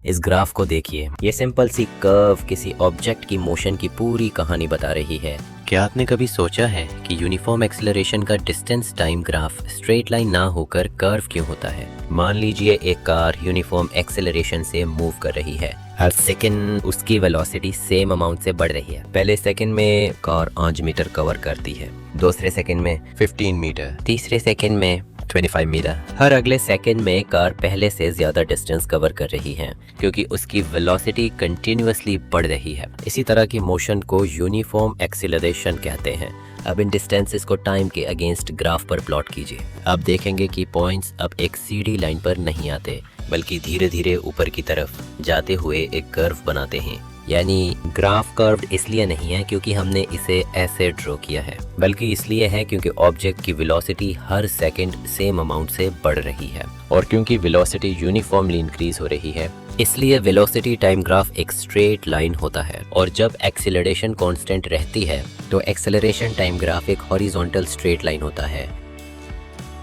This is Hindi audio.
इस ग्राफ को देखिए, ये सिंपल सी कर्व किसी ऑब्जेक्ट की मोशन की पूरी कहानी बता रही है। क्या आपने कभी सोचा है कि यूनिफॉर्म एक्सेलरेशन का distance time graph straight line ना होकर कर्व क्यों होता है? मान लीजिए एक कार यूनिफॉर्म एक्सेलरेशन से मूव कर रही है। हर सेकंड उसकी वेलोसिटी सेम अमाउंट से बढ़ रही है। पहले सेकंड में कार 5 मीटर कवर करती है, दूसरे सेकंड में 15 मीटर, तीसरे सेकंड में 25 मीटर। हर अगले सेकंड में कार पहले से ज्यादा डिस्टेंस कवर कर रही है क्योंकि उसकी वेलोसिटी कंटिन्यूअसली बढ़ रही है। इसी तरह की मोशन को यूनिफॉर्म एक्सीलरेशन कहते हैं। अब इन डिस्टेंसेस को टाइम के अगेंस्ट ग्राफ पर प्लॉट कीजिए। आप देखेंगे कि पॉइंट्स अब एक सीधी लाइन पर नहीं आते, बल्कि धीरे धीरे ऊपर की तरफ जाते हुए एक कर्व बनाते हैं। यानी ग्राफ कर्व्ड इसलिए नहीं है क्योंकि हमने इसे ऐसे ड्रॉ किया है, बल्कि इसलिए है क्योंकि ऑब्जेक्ट की वेलोसिटी हर सेकंड सेम अमाउंट से बढ़ रही है। और क्योंकि वेलोसिटी यूनिफॉर्मली इंक्रीज हो रही है, इसलिए वेलोसिटी टाइम ग्राफ एक स्ट्रेट लाइन होता है। और जब एक्सीलरेशन कांस्टेंट रहती है तो एक्सेलरेशन टाइम ग्राफ एक हॉरिजॉन्टल स्ट्रेट लाइन होता है।